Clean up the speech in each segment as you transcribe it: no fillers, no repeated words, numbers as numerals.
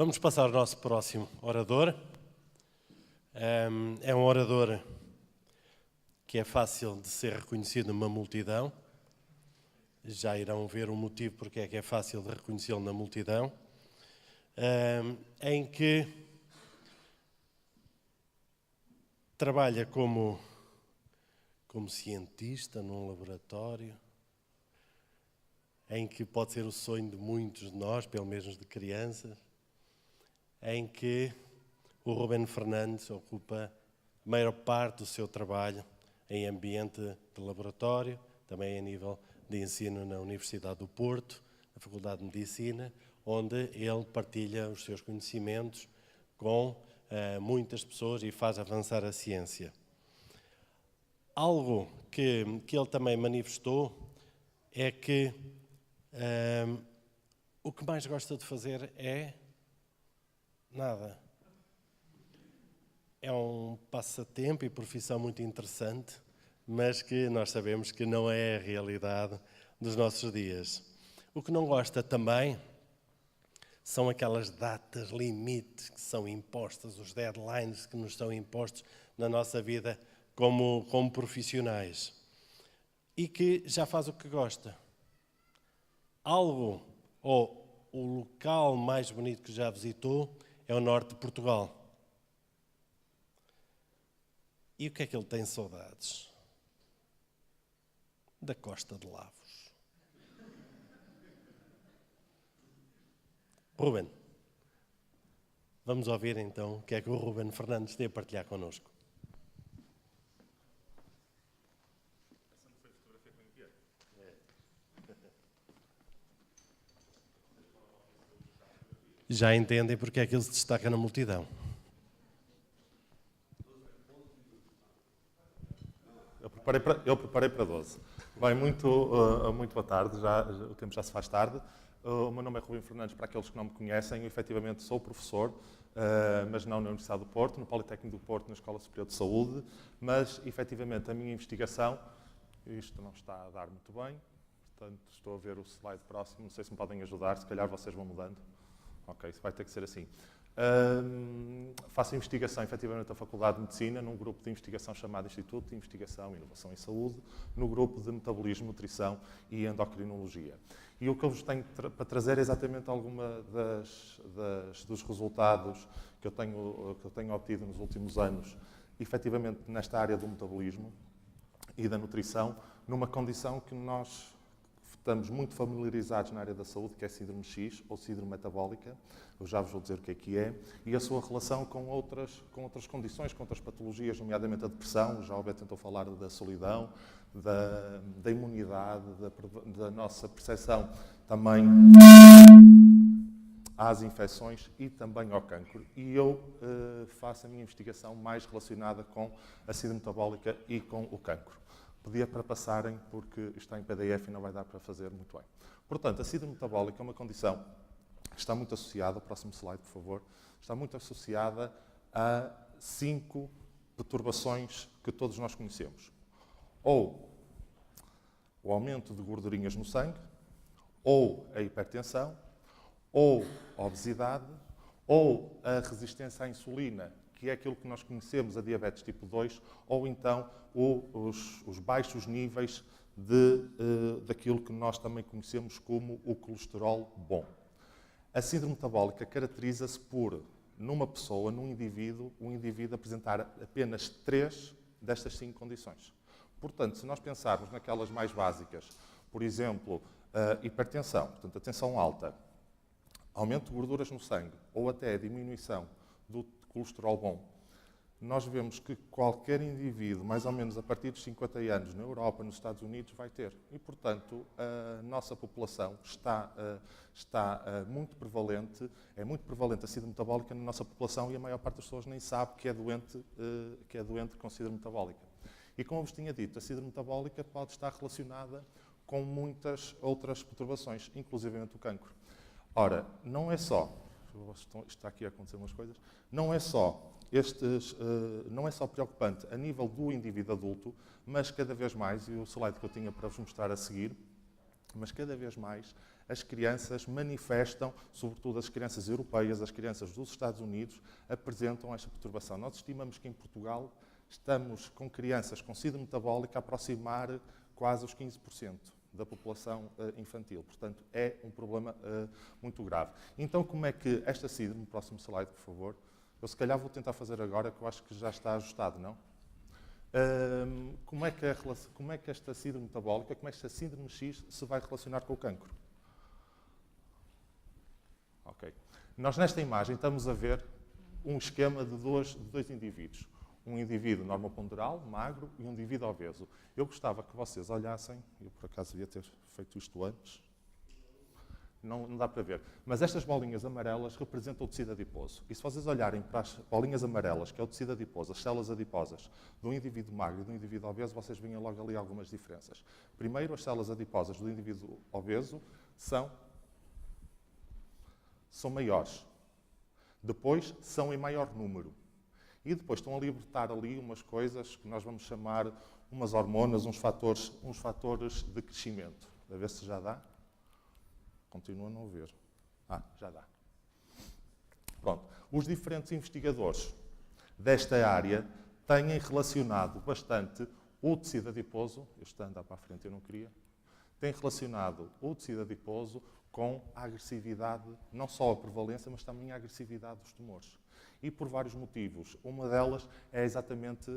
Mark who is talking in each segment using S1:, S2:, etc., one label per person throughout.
S1: Vamos passar ao nosso próximo orador. É um orador que é fácil de ser reconhecido numa multidão. Já irão ver o motivo porque é que é fácil de reconhecê-lo na multidão. Em que trabalha como cientista num laboratório, em que pode ser o sonho de muitos de nós, pelo menos de crianças, em que o Rubén Fernandes ocupa a maior parte do seu trabalho em ambiente de laboratório, também a nível de ensino na Universidade do Porto, na Faculdade de Medicina, onde ele partilha os seus conhecimentos com muitas pessoas e faz avançar a ciência. Algo que ele também manifestou é que o que mais gosta de fazer é nada. É um passatempo e profissão muito interessante, mas que nós sabemos que não é a realidade dos nossos dias. O que não gosta também são aquelas datas limites que são impostas, os deadlines que nos são impostos na nossa vida como profissionais. E que já faz o que gosta. Algo, ou o local mais bonito que já visitou, é o norte de Portugal. E o que é que ele tem saudades? Da Costa de Lavos. Rubén, vamos ouvir então o que é que o Rubén Fernandes tem a partilhar connosco. Já entendem porque é que ele se destaca na multidão.
S2: Eu preparei para 12. Bem, muito boa tarde, o tempo já se faz tarde. O meu nome é Rubén Fernandes, para aqueles que não me conhecem, eu efetivamente sou professor, mas não na Universidade do Porto, no Politécnico do Porto, na Escola Superior de Saúde, mas efetivamente a minha investigação, isto não está a dar muito bem, portanto estou a ver o slide próximo, não sei se me podem ajudar, se calhar vocês vão mudando. Ok, isso vai ter que ser assim. Faço investigação, efetivamente, na Faculdade de Medicina, num grupo de investigação chamado Instituto de Investigação e Inovação em Saúde, no grupo de Metabolismo, Nutrição e Endocrinologia. E o que eu vos tenho para trazer é exatamente alguma dos resultados que eu tenho obtido nos últimos anos, efetivamente nesta área do metabolismo e da nutrição, numa condição que nós estamos muito familiarizados na área da saúde, que é a síndrome X, ou síndrome metabólica. Eu já vos vou dizer o que é, e a sua relação com outras condições, com outras patologias, nomeadamente a depressão. Já o Alberto tentou falar da solidão, da imunidade, da nossa percepção também às infecções e também ao cancro. E eu faço a minha investigação mais relacionada com a síndrome metabólica e com o cancro. Pedia para passarem, porque está em PDF e não vai dar para fazer muito bem. Portanto, a síndrome metabólica é uma condição que está muito associada, próximo slide, por favor, está muito associada a 5 perturbações que todos nós conhecemos. Ou o aumento de gordurinhas no sangue, ou a hipertensão, ou a obesidade, ou a resistência à insulina, que é aquilo que nós conhecemos, a diabetes tipo 2, ou então os baixos níveis daquilo que nós também conhecemos como o colesterol bom. A síndrome metabólica caracteriza-se por, numa pessoa, num indivíduo, o indivíduo apresentar apenas 3 destas 5 condições. Portanto, se nós pensarmos naquelas mais básicas, por exemplo, hipertensão, portanto, a tensão alta, aumento de gorduras no sangue, ou até a diminuição do colesterol bom, nós vemos que qualquer indivíduo, mais ou menos a partir dos 50 anos, na Europa, nos Estados Unidos, vai ter. E, portanto, a nossa população está muito prevalente, é muito prevalente a síndrome metabólica na nossa população e a maior parte das pessoas nem sabe que é doente com síndrome metabólica. E, como eu vos tinha dito, a síndrome metabólica pode estar relacionada com muitas outras perturbações, inclusivamente o cancro. Ora, não é só, está aqui a acontecer umas coisas, não é só preocupante a nível do indivíduo adulto, mas cada vez mais, e o slide que eu tinha para vos mostrar a seguir, mas cada vez mais as crianças manifestam, sobretudo as crianças europeias, as crianças dos Estados Unidos, apresentam esta perturbação. Nós estimamos que em Portugal estamos com crianças com síndrome metabólica a aproximar quase os 15% da população infantil. Portanto, é um problema muito grave. Então, como é que esta síndrome, próximo slide, por favor, eu se calhar vou tentar fazer agora, que eu acho que já está ajustado, não? Como é que esta síndrome metabólica, como é que esta síndrome X se vai relacionar com o cancro? Ok. Nós, nesta imagem, estamos a ver um esquema de dois indivíduos. Um indivíduo normoponderal, magro, e um indivíduo obeso. Eu gostava que vocês olhassem, eu por acaso devia ter feito isto antes, não dá para ver, mas estas bolinhas amarelas representam o tecido adiposo. E se vocês olharem para as bolinhas amarelas, que é o tecido adiposo, as células adiposas de um indivíduo magro e de um indivíduo obeso, vocês veem logo ali algumas diferenças. Primeiro, as células adiposas do indivíduo obeso são maiores. Depois, são em maior número. E depois estão a libertar ali umas coisas que nós vamos chamar umas hormonas, uns fatores de crescimento. A ver se já dá. Continua a não ver. Já dá. Pronto. Os diferentes investigadores desta área têm relacionado bastante o tecido adiposo, este anda para a frente, eu não queria, têm relacionado o tecido adiposo com a agressividade, não só a prevalência, mas também a agressividade dos tumores. E por vários motivos. Uma delas é exatamente,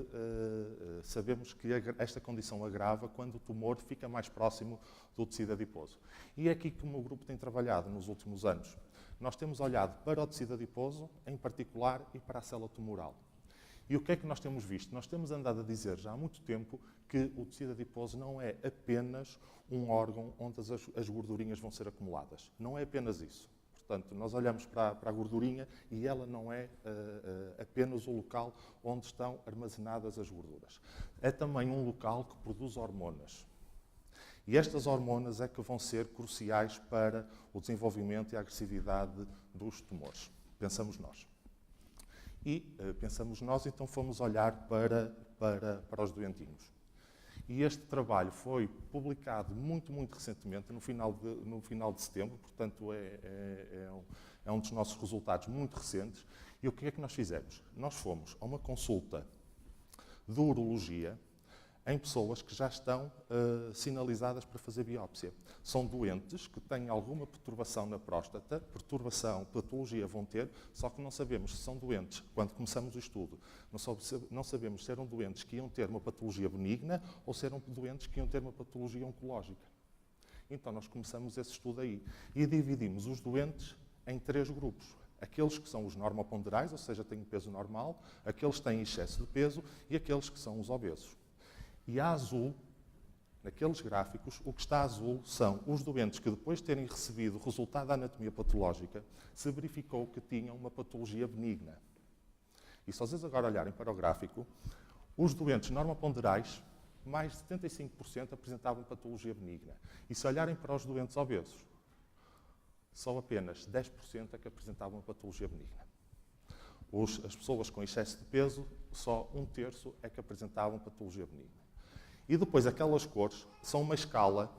S2: sabemos que esta condição agrava quando o tumor fica mais próximo do tecido adiposo. E é aqui que o meu grupo tem trabalhado nos últimos anos. Nós temos olhado para o tecido adiposo, em particular, e para a célula tumoral. E o que é que nós temos visto? Nós temos andado a dizer já há muito tempo que o tecido adiposo não é apenas um órgão onde as gordurinhas vão ser acumuladas. Não é apenas isso. Portanto, nós olhamos para a gordurinha e ela não é apenas o local onde estão armazenadas as gorduras. É também um local que produz hormonas. E estas hormonas é que vão ser cruciais para o desenvolvimento e a agressividade dos tumores. Pensamos nós. E pensamos nós, então fomos olhar para os doentinhos. E este trabalho foi publicado muito recentemente, no final de setembro, portanto é um dos nossos resultados muito recentes. E o que é que nós fizemos? Nós fomos a uma consulta de urologia em pessoas que já estão sinalizadas para fazer biópsia. São doentes que têm alguma perturbação na próstata, patologia vão ter, só que não sabemos se são doentes, quando começamos o estudo, não sabemos se eram doentes que iam ter uma patologia benigna ou se eram doentes que iam ter uma patologia oncológica. Então nós começamos esse estudo aí e dividimos os doentes em 3 grupos. Aqueles que são os normoponderais, ou seja, têm peso normal, aqueles que têm excesso de peso e aqueles que são os obesos. E a azul, naqueles gráficos, o que está azul são os doentes que, depois de terem recebido o resultado da anatomia patológica, se verificou que tinham uma patologia benigna. E se vocês agora olharem para o gráfico, os doentes normoponderais, mais de 75% apresentavam patologia benigna. E se olharem para os doentes obesos, só apenas 10% é que apresentavam patologia benigna. As pessoas com excesso de peso, só 1/3 é que apresentavam patologia benigna. E depois, aquelas cores são uma escala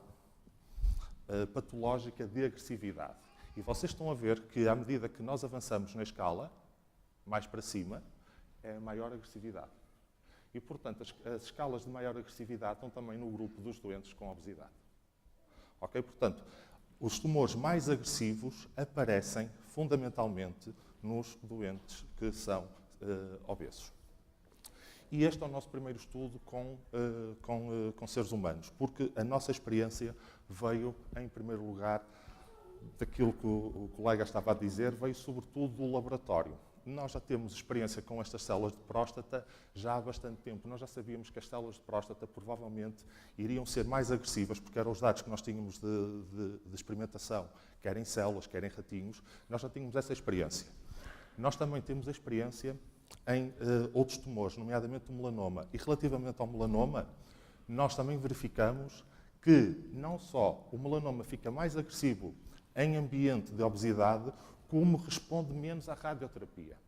S2: patológica de agressividade. E vocês estão a ver que, à medida que nós avançamos na escala, mais para cima, é maior agressividade. E, portanto, as escalas de maior agressividade estão também no grupo dos doentes com obesidade. Ok? Portanto, os tumores mais agressivos aparecem, fundamentalmente, nos doentes que são obesos. E este é o nosso primeiro estudo com seres humanos, porque a nossa experiência veio, em primeiro lugar, daquilo que o colega estava a dizer, veio sobretudo do laboratório. Nós já temos experiência com estas células de próstata já há bastante tempo. Nós já sabíamos que as células de próstata provavelmente iriam ser mais agressivas, porque eram os dados que nós tínhamos de experimentação, quer em células, quer em ratinhos. Nós já tínhamos essa experiência. Nós também temos a experiência em outros tumores, nomeadamente o melanoma. E relativamente ao melanoma, nós também verificamos que não só o melanoma fica mais agressivo em ambiente de obesidade, como responde menos à radioterapia.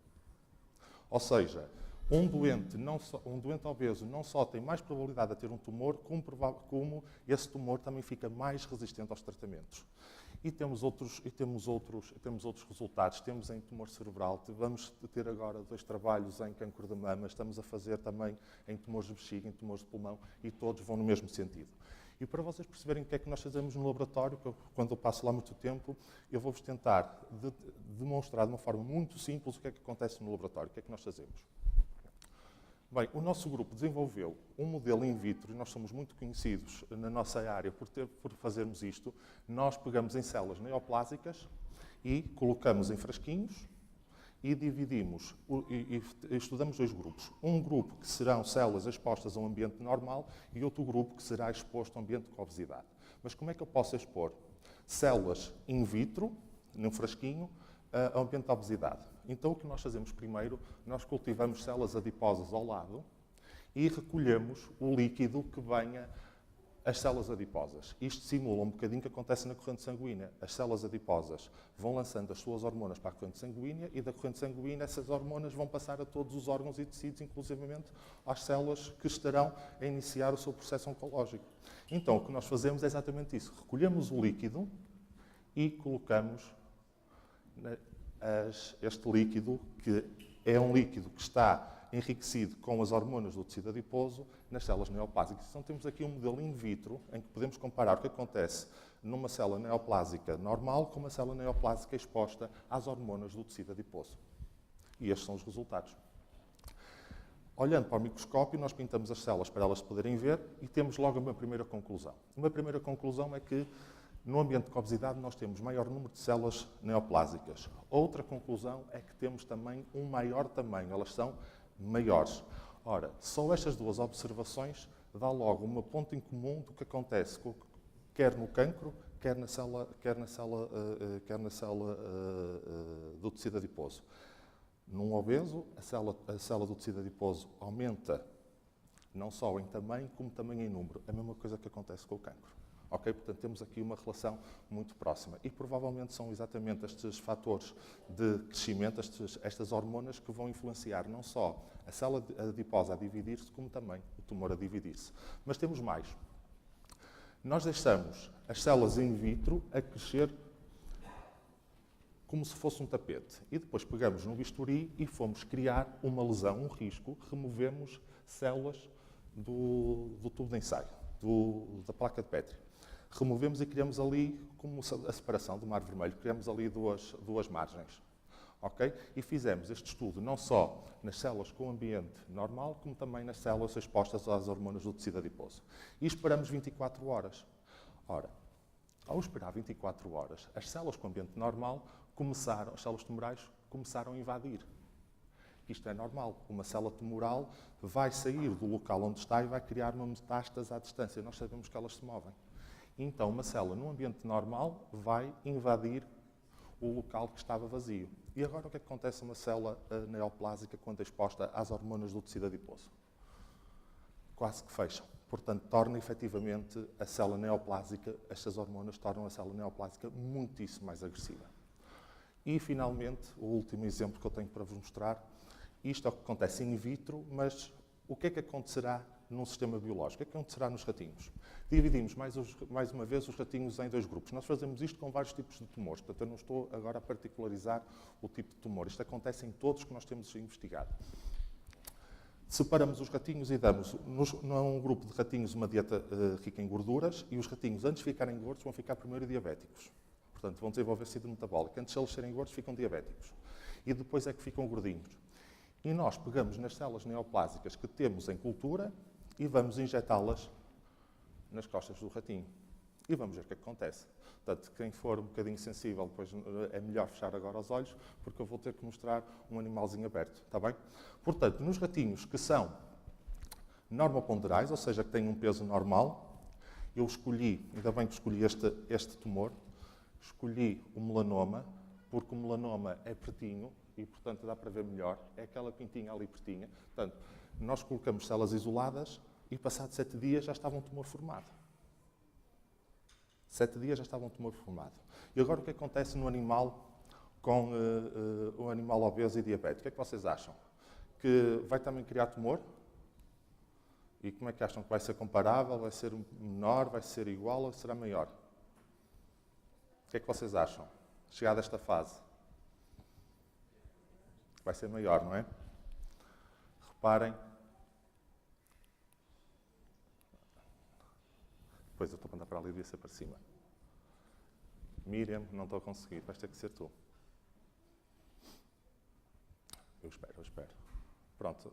S2: Ou seja, um doente obeso não só tem mais probabilidade de ter um tumor, como esse tumor também fica mais resistente aos tratamentos. E temos outros resultados. Temos em tumor cerebral, vamos ter agora 2 trabalhos em cancro de mama, estamos a fazer também em tumores de bexiga, em tumores de pulmão, e todos vão no mesmo sentido. E para vocês perceberem o que é que nós fazemos no laboratório, quando eu passo lá muito tempo, eu vou-vos tentar demonstrar de uma forma muito simples o que é que acontece no laboratório, o que é que nós fazemos. Bem, o nosso grupo desenvolveu um modelo in vitro, e nós somos muito conhecidos na nossa área por fazermos isto. Nós pegamos em células neoplásicas e colocamos em frasquinhos e dividimos, e estudamos 2 grupos. Um grupo que serão células expostas a um ambiente normal e outro grupo que será exposto a um ambiente com obesidade. Mas como é que eu posso expor células in vitro, num frasquinho, a um ambiente de obesidade? Então, o que nós fazemos primeiro, nós cultivamos células adiposas ao lado e recolhemos o líquido que venha as células adiposas. Isto simula um bocadinho o que acontece na corrente sanguínea. As células adiposas vão lançando as suas hormonas para a corrente sanguínea e da corrente sanguínea essas hormonas vão passar a todos os órgãos e tecidos, inclusivamente às células que estarão a iniciar o seu processo oncológico. Então, o que nós fazemos é exatamente isso. Recolhemos o líquido e colocamos este líquido, que é um líquido que está enriquecido com as hormonas do tecido adiposo, nas células neoplásicas. Então temos aqui um modelo in vitro em que podemos comparar o que acontece numa célula neoplásica normal com uma célula neoplásica exposta às hormonas do tecido adiposo. E estes são os resultados. Olhando para o microscópio, nós pintamos as células para elas poderem ver e temos logo uma primeira conclusão. Uma primeira conclusão é que no ambiente de obesidade nós temos maior número de células neoplásicas. Outra conclusão é que temos também um maior tamanho, elas são maiores. Ora, só estas 2 observações dá logo uma ponta em comum do que acontece quer no cancro, quer na célula do tecido adiposo. Num obeso, a célula do tecido adiposo aumenta não só em tamanho, como também em número. É a mesma coisa que acontece com o cancro. Ok? Portanto, temos aqui uma relação muito próxima. E provavelmente são exatamente estes fatores de crescimento, estas hormonas, que vão influenciar não só a célula adiposa a dividir-se, como também o tumor a dividir-se. Mas temos mais. Nós deixamos as células in vitro a crescer como se fosse um tapete. E depois pegamos no bisturi e fomos criar uma lesão, um risco, removemos células do tubo de ensaio, da placa de Petri. Removemos e criamos ali, como a separação do mar vermelho, criamos ali duas margens. Okay? E fizemos este estudo não só nas células com ambiente normal, como também nas células expostas às hormonas do tecido adiposo. E esperamos 24 horas. Ora, ao esperar 24 horas, as células com ambiente normal as células tumorais começaram a invadir. Isto é normal. Uma célula tumoral vai sair do local onde está e vai criar uma metástase à distância. Nós sabemos que elas se movem. Então, uma célula num ambiente normal vai invadir o local que estava vazio. E agora o que acontece a uma célula neoplásica quando é exposta às hormonas do tecido adiposo? Quase que fecham. Portanto, torna efetivamente a célula neoplásica, estas hormonas tornam a célula neoplásica muitíssimo mais agressiva. E, finalmente, o último exemplo que eu tenho para vos mostrar, isto é o que acontece in vitro, mas o que é que acontecerá num sistema biológico? O que é que acontecerá nos ratinhos? Dividimos mais uma vez os ratinhos em 2 grupos. Nós fazemos isto com vários tipos de tumores, portanto eu não estou agora a particularizar o tipo de tumor. Isto acontece em todos que nós temos investigado. Separamos os ratinhos e damos a um grupo de ratinhos uma dieta rica em gorduras e os ratinhos, antes de ficarem gordos, vão ficar primeiro diabéticos. Portanto, vão desenvolver síndrome metabólica. Antes de eles serem gordos, ficam diabéticos. E depois é que ficam gordinhos. E nós pegamos nas células neoplásicas que temos em cultura e vamos injetá-las nas costas do ratinho. E vamos ver o que acontece. Portanto, quem for um bocadinho sensível, depois é melhor fechar agora os olhos, porque eu vou ter que mostrar um animalzinho aberto. Está bem? Portanto, nos ratinhos que são normoponderais, ou seja, que têm um peso normal, eu escolhi, ainda bem que escolhi este tumor, escolhi o melanoma, porque o melanoma é pretinho e, portanto, dá para ver melhor. É aquela pintinha ali pretinha. Portanto, nós colocamos células isoladas e, passado 7 dias, já estava um tumor formado. 7 dias já estava um tumor formado. E agora o que acontece no animal com o animal obeso e diabético? O que é que vocês acham? Que vai também criar tumor? E como é que acham que vai ser comparável? Vai ser menor? Vai ser igual ou será maior? que é que vocês acham? Chegada esta fase, vai ser maior, não é? Reparem. Pois, eu estou a andar para ali, devia ser para cima. Miriam, não estou a conseguir, vais ter que ser tu. Eu espero. Pronto.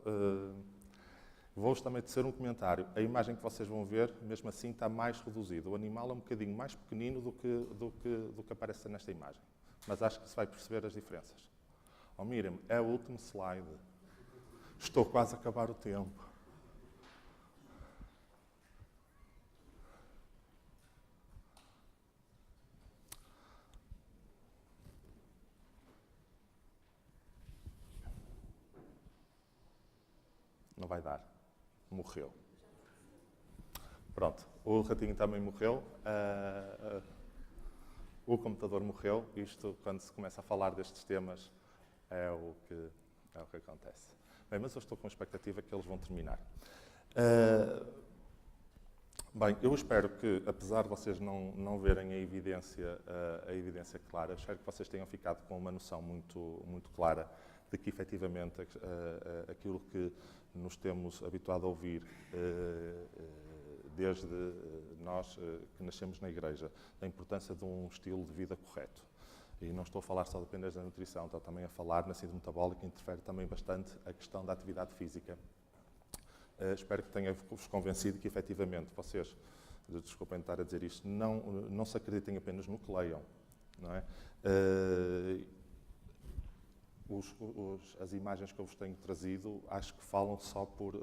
S2: Vou-vos também tecer um comentário. A imagem que vocês vão ver, mesmo assim, está mais reduzida. O animal é um bocadinho mais pequenino do que aparece nesta imagem. Mas acho que se vai perceber as diferenças. Oh, Miriam, é o último slide. Estou quase a acabar o tempo. Não vai dar. Morreu. Pronto, o ratinho também morreu. O computador morreu. Isto, quando se começa a falar destes temas, é o que acontece. Bem, mas eu estou com a expectativa que eles vão terminar. Bem, eu espero que, apesar de vocês não verem a evidência clara, espero que vocês tenham ficado com uma noção muito clara de que, efetivamente, aquilo que nos temos habituado a ouvir desde nós que nascemos na Igreja, da importância de um estilo de vida correto. E não estou a falar só apenas da nutrição, estou também a falar na síndrome metabólica, interfere também bastante a questão da atividade física. Espero que tenha-vos convencido que, efetivamente, vocês, desculpem estar a dizer isto, não se acreditem apenas no que leiam, não é? As imagens que eu vos tenho trazido, acho que falam só por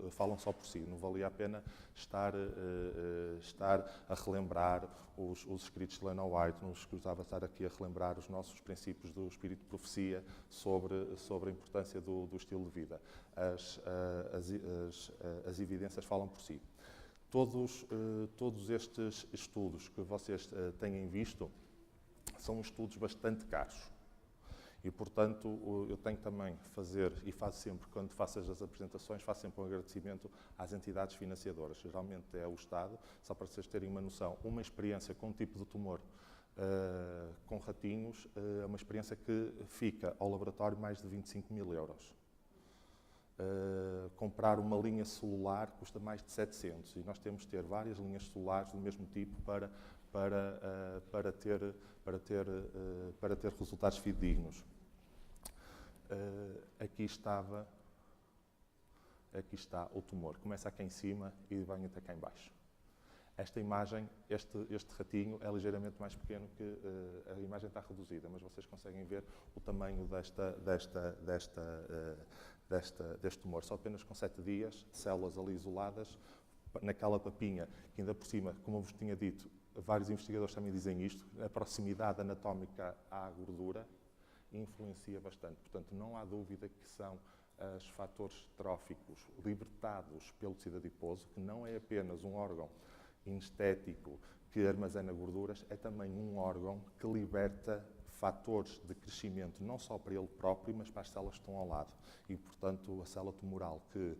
S2: si. Não valia a pena estar a relembrar os escritos de Ellen White, não escusava estar aqui a relembrar os nossos princípios do espírito de profecia sobre a importância do estilo de vida. As evidências falam por si. Todos estes estudos que vocês têm visto são estudos bastante caros. E, portanto, eu tenho também de fazer, e faço sempre, quando faço as apresentações, faço sempre um agradecimento às entidades financiadoras. Geralmente é o Estado, só para vocês terem uma noção. Uma experiência com um tipo de tumor com ratinhos é uma experiência que fica ao laboratório mais de 25 mil euros. Comprar uma linha celular custa mais de 700 e nós temos de ter várias linhas celulares do mesmo tipo para ter resultados fidedignos. Aqui está o tumor. Começa aqui em cima e vem até cá em baixo. Esta imagem, este ratinho é ligeiramente mais pequeno que a imagem está reduzida, mas vocês conseguem ver o tamanho deste tumor. Só apenas com 7 dias, células ali isoladas, naquela papinha, que ainda por cima, como eu vos tinha dito, vários investigadores também dizem isto, a proximidade anatómica à gordura influencia bastante. Portanto, não há dúvida que são os fatores tróficos libertados pelo tecido adiposo, que não é apenas um órgão inestético que armazena gorduras, é também um órgão que liberta fatores de crescimento, não só para ele próprio, mas para as células que estão ao lado. E, portanto, a célula tumoral que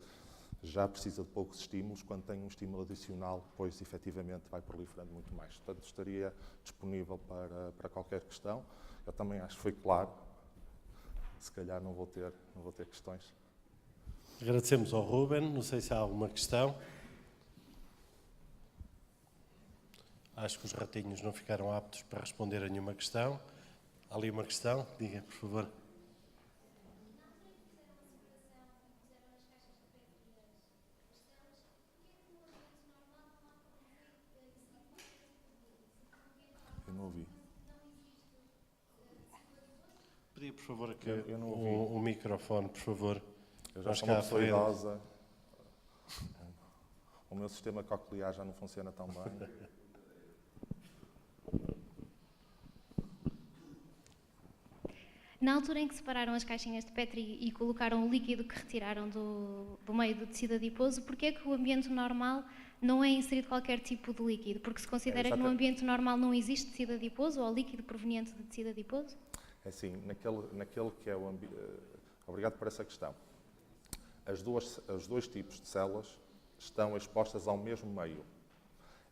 S2: já precisa de poucos estímulos, quando tem um estímulo adicional, depois, efetivamente, vai proliferando muito mais. Portanto, estaria disponível para qualquer questão. Eu também acho que foi claro. Se calhar não vou ter questões.
S1: Agradecemos ao Ruben. Não sei se há alguma questão. Acho que os ratinhos não ficaram aptos para responder a nenhuma questão. Há ali uma questão? Diga, por favor.
S2: Eu não ouvi.
S1: Pedia, por favor, que
S2: eu não ouvi.
S1: o microfone, por favor.
S2: Eu já sou uma pessoa idosa. O meu sistema coclear já não funciona tão bem.
S3: Na altura em que separaram as caixinhas de Petri e colocaram o líquido que retiraram do meio do tecido adiposo, porquê é que o ambiente normal não é inserido qualquer tipo de líquido? Porque se considera que no ambiente normal não existe tecido adiposo ou líquido proveniente de tecido adiposo?
S2: É assim, naquele que é o ambiente... Obrigado por essa questão. Os dois tipos de células estão expostas ao mesmo meio.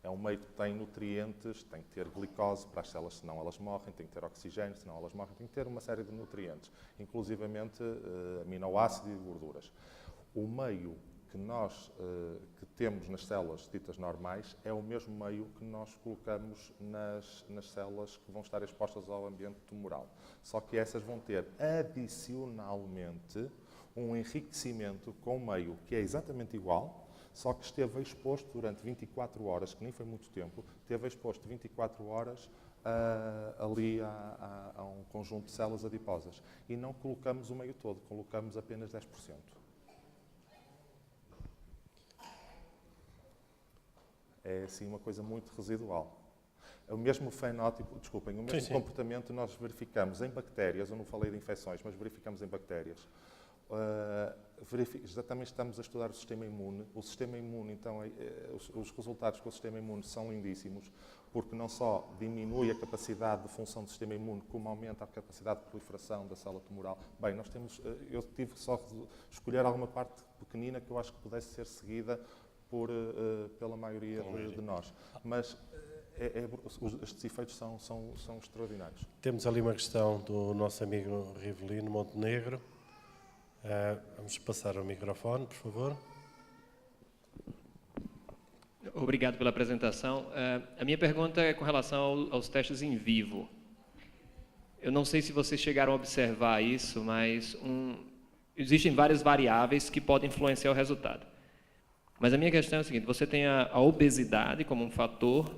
S2: É um meio que tem nutrientes, tem que ter glicose para as células, senão elas morrem, tem que ter oxigênio, senão elas morrem, tem que ter uma série de nutrientes, inclusivamente aminoácidos e gorduras. O meio que nós que temos nas células ditas normais é o mesmo meio que nós colocamos nas células que vão estar expostas ao ambiente tumoral. Só que essas vão ter adicionalmente um enriquecimento com um meio que é exatamente igual, só que esteve exposto durante 24 horas, que nem foi muito tempo, esteve exposto 24 horas ali a um conjunto de células adiposas. E não colocamos o meio todo, colocamos apenas 10%. É assim uma coisa muito residual. O mesmo fenótipo, desculpem, o mesmo comportamento nós verificamos em bactérias, eu não falei de infecções, mas verificamos em bactérias. Já também estamos a estudar o sistema imune. O sistema imune, então, os resultados com o sistema imune são lindíssimos, porque não só diminui a capacidade de função do sistema imune, como aumenta a capacidade de proliferação da célula tumoral. Bem, nós temos, eu tive só de escolher alguma parte pequenina que eu acho que pudesse ser seguida pela maioria de nós. Mas estes efeitos são extraordinários.
S1: Temos ali uma questão do nosso amigo Rivelino Montenegro. Vamos passar o microfone, por favor.
S4: Obrigado pela apresentação. A minha pergunta é com relação aos testes em vivo. Eu não sei se vocês chegaram a observar isso, mas existem várias variáveis que podem influenciar o resultado. Mas a minha questão é a seguinte: você tem a obesidade como um fator,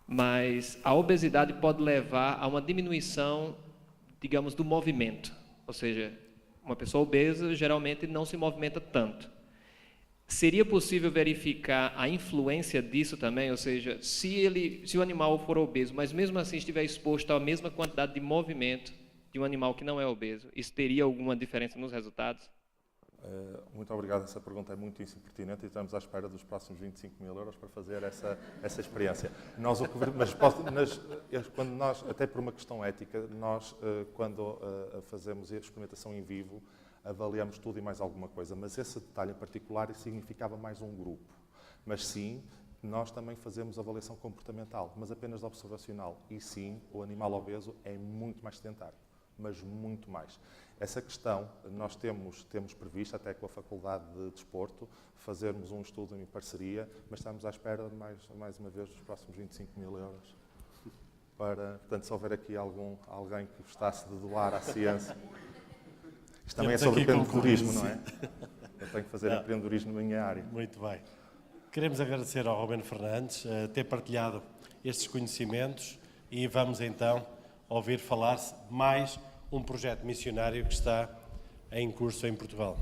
S4: mas a obesidade pode levar a uma diminuição, digamos, do movimento. Ou seja, uma pessoa obesa geralmente não se movimenta tanto. Seria possível verificar a influência disso também? Ou seja, se o animal for obeso, mas mesmo assim estiver exposto à mesma quantidade de movimento de um animal que não é obeso, isso teria alguma diferença nos resultados?
S2: Muito obrigado, essa pergunta é muitíssimo pertinente e estamos à espera dos próximos 25.000 euros para fazer essa experiência. Quando nós, até por uma questão ética, nós, quando fazemos a experimentação em vivo, avaliamos tudo e mais alguma coisa, mas esse detalhe em particular significava mais um grupo. Mas sim, nós também fazemos avaliação comportamental, mas apenas observacional. E sim, o animal obeso é muito mais sedentário, mas muito mais. Essa questão nós temos previsto, até com a Faculdade de Desporto, fazermos um estudo em parceria, mas estamos à espera, mais uma vez, dos próximos 25.000 euros. Portanto, se houver aqui alguém que gostasse de doar à ciência. Isto também é sobre empreendedorismo, não é? Eu tenho que fazer empreendedorismo na minha área.
S1: Muito bem. Queremos agradecer ao Ruben Fernandes ter partilhado estes conhecimentos e vamos então ouvir falar-se mais um projeto missionário que está em curso em Portugal.